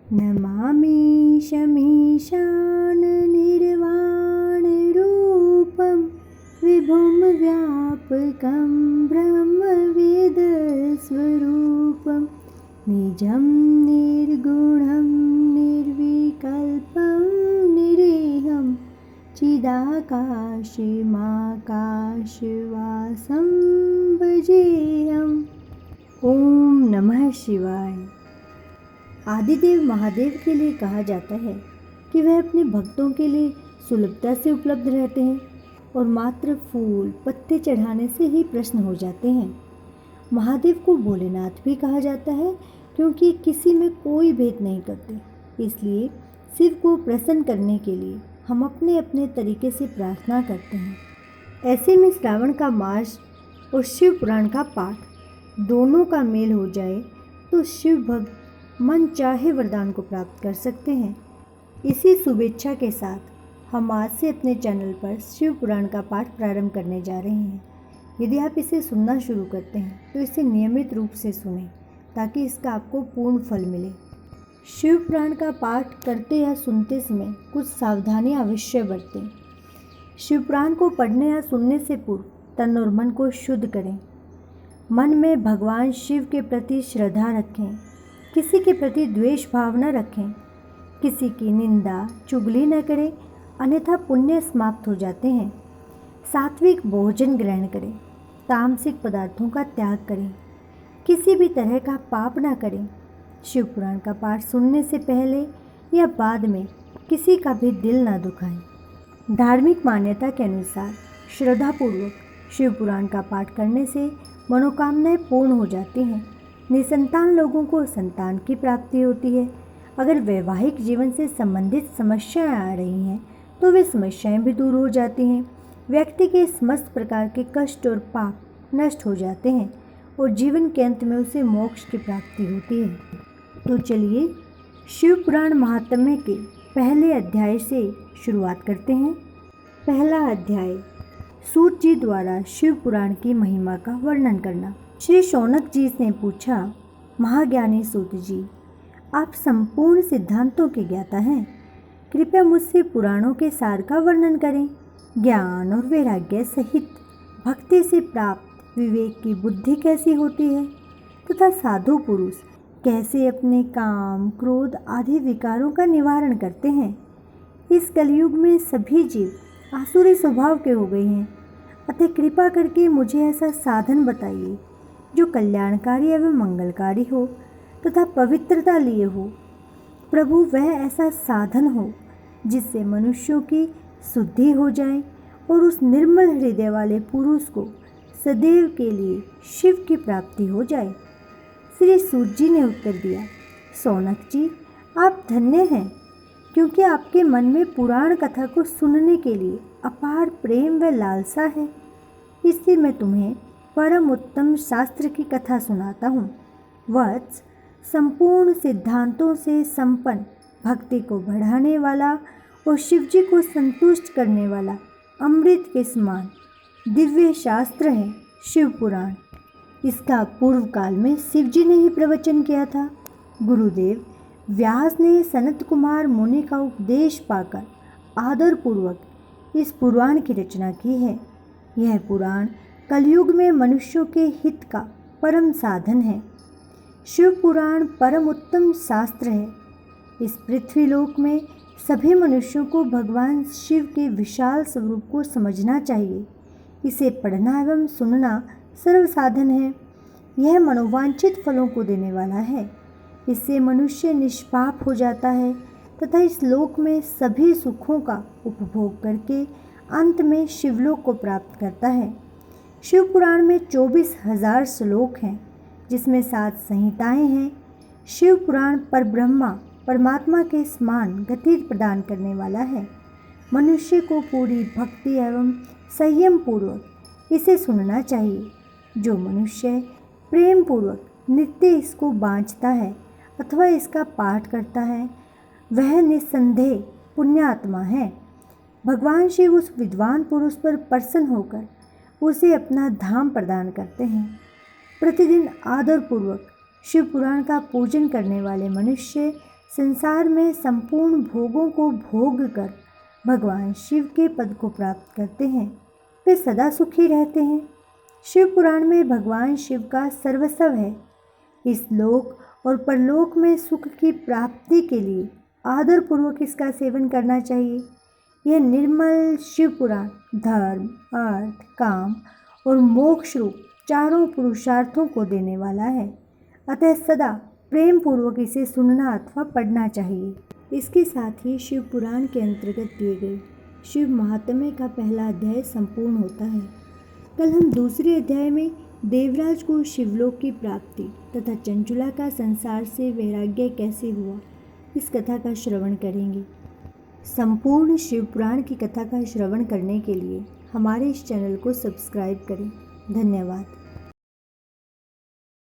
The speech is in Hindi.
नमामि शमीशान निर्वाणरूपं विभुं व्यापकं ब्रह्मवेदस्वरूपं निजं निर्गुणं निर्विकल्पं निरीहं चिदाकाशमाकाशवासं भजेऽहम्। ओम नमः शिवाय। आदिदेव महादेव के लिए कहा जाता है कि वह अपने भक्तों के लिए सुलभता से उपलब्ध रहते हैं और मात्र फूल पत्ते चढ़ाने से ही प्रसन्न हो जाते हैं। महादेव को भोलेनाथ भी कहा जाता है क्योंकि किसी में कोई भेद नहीं करते। इसलिए शिव को प्रसन्न करने के लिए हम अपने अपने तरीके से प्रार्थना करते हैं। ऐसे में श्रावण का मास और शिव पुराण का पाठ दोनों का मेल हो जाए तो शिव भक्त मन चाहे वरदान को प्राप्त कर सकते हैं। इसी शुभेच्छा के साथ हम आज से अपने चैनल पर शिव पुराण का पाठ प्रारंभ करने जा रहे हैं। यदि आप इसे सुनना शुरू करते हैं तो इसे नियमित रूप से सुनें ताकि इसका आपको पूर्ण फल मिले। शिव पुराण का पाठ करते या सुनते समय कुछ सावधानियां अवश्य बरतें। शिव पुराण को पढ़ने या सुनने से पूर्व तन और मन को शुद्ध करें। मन में भगवान शिव के प्रति श्रद्धा रखें। किसी के प्रति द्वेष भाव न रखें। किसी की निंदा चुगली न करें, अन्यथा पुण्य समाप्त हो जाते हैं। सात्विक भोजन ग्रहण करें। तामसिक पदार्थों का त्याग करें। किसी भी तरह का पाप न करें। शिव पुराण का पाठ सुनने से पहले या बाद में किसी का भी दिल न दुखाएं। धार्मिक मान्यता के अनुसार श्रद्धापूर्वक शिव पुराण का पाठ करने से मनोकामनाएं पूर्ण हो जाती हैं। निसंतान लोगों को संतान की प्राप्ति होती है। अगर वैवाहिक जीवन से संबंधित समस्याएं आ रही हैं तो वे समस्याएं भी दूर हो जाती हैं। व्यक्ति के समस्त प्रकार के कष्ट और पाप नष्ट हो जाते हैं और जीवन के अंत में उसे मोक्ष की प्राप्ति होती है। तो चलिए शिव पुराण महात्म्य के पहले अध्याय से शुरुआत करते हैं। पहला अध्याय, सूत जी द्वारा शिव पुराण की महिमा का वर्णन करना। श्री शौनक जी ने पूछा, महाज्ञानी सूत जी, आप संपूर्ण सिद्धांतों के ज्ञाता हैं, कृपया मुझसे पुराणों के सार का वर्णन करें। ज्ञान और वैराग्य सहित भक्ति से प्राप्त विवेक की बुद्धि कैसी होती है तथा साधु पुरुष कैसे अपने काम क्रोध आदि विकारों का निवारण करते हैं। इस कलयुग में सभी जीव आसुरी स्वभाव के हो गए हैं, अतः कृपा करके मुझे ऐसा साधन बताइए जो कल्याणकारी एवं मंगलकारी हो तथा पवित्रता लिए हो। प्रभु वह ऐसा साधन हो जिससे मनुष्यों की शुद्धि हो जाए और उस निर्मल हृदय वाले पुरुष को सदैव के लिए शिव की प्राप्ति हो जाए। श्री सूत जी ने उत्तर दिया, शौनक जी, आप धन्य हैं क्योंकि आपके मन में पुराण कथा को सुनने के लिए अपार प्रेम व लालसा है। इसलिए मैं तुम्हें परम उत्तम शास्त्र की कथा सुनाता हूँ। वत्स, संपूर्ण सिद्धांतों से संपन्न, भक्ति को बढ़ाने वाला और शिवजी को संतुष्ट करने वाला अमृत के समान दिव्य शास्त्र है शिव पुराण। इसका पूर्व काल में शिवजी ने ही प्रवचन किया था। गुरुदेव व्यास ने सनत कुमार मुनि का उपदेश पाकर आदरपूर्वक इस पुराण की रचना की है। यह पुराण कलयुग में मनुष्यों के हित का परम साधन है। शिव पुराण परम उत्तम शास्त्र है। इस पृथ्वीलोक में सभी मनुष्यों को भगवान शिव के विशाल स्वरूप को समझना चाहिए। इसे पढ़ना एवं सुनना सर्व साधन है। यह मनोवांछित फलों को देने वाला है। इससे मनुष्य निष्पाप हो जाता है तथा इस लोक में सभी सुखों का उपभोग करके अंत में शिवलोक को प्राप्त करता है। शिव पुराण में 24,000 श्लोक हैं जिसमें 7 संहिताएं हैं। शिव पुराण पर ब्रह्मा परमात्मा के समान गति प्रदान करने वाला है। मनुष्य को पूरी भक्ति एवं संयम पूर्वक इसे सुनना चाहिए। जो मनुष्य प्रेम पूर्वक नित्य इसको बाँचता है अथवा इसका पाठ करता है वह निस्संदेह पुण्यात्मा है। भगवान शिव उस विद्वान पुरुष पर प्रसन्न होकर उसे अपना धाम प्रदान करते हैं। प्रतिदिन आदरपूर्वक शिव पुराण का पूजन करने वाले मनुष्य संसार में संपूर्ण भोगों को भोग कर भगवान शिव के पद को प्राप्त करते हैं, वे सदा सुखी रहते हैं। शिव पुराण में भगवान शिव का सर्वस्व है। इस लोक और परलोक में सुख की प्राप्ति के लिए आदरपूर्वक इसका सेवन करना चाहिए। यह निर्मल शिव पुराण धर्म, अर्थ, काम और मोक्ष रूप चारों पुरुषार्थों को देने वाला है। अतः सदा प्रेम पूर्वक इसे सुनना अथवा पढ़ना चाहिए। इसके साथ ही शिव पुराण के अंतर्गत दिए गए शिव महात्म्य का पहला अध्याय संपूर्ण होता है। कल हम दूसरे अध्याय में देवराज को शिवलोक की प्राप्ति तथा चंचुला का संसार से वैराग्य कैसे हुआ, इस कथा का श्रवण करेंगे। संपूर्ण शिव पुराण की कथा का श्रवण करने के लिए हमारे इस चैनल को सब्सक्राइब करें। धन्यवाद।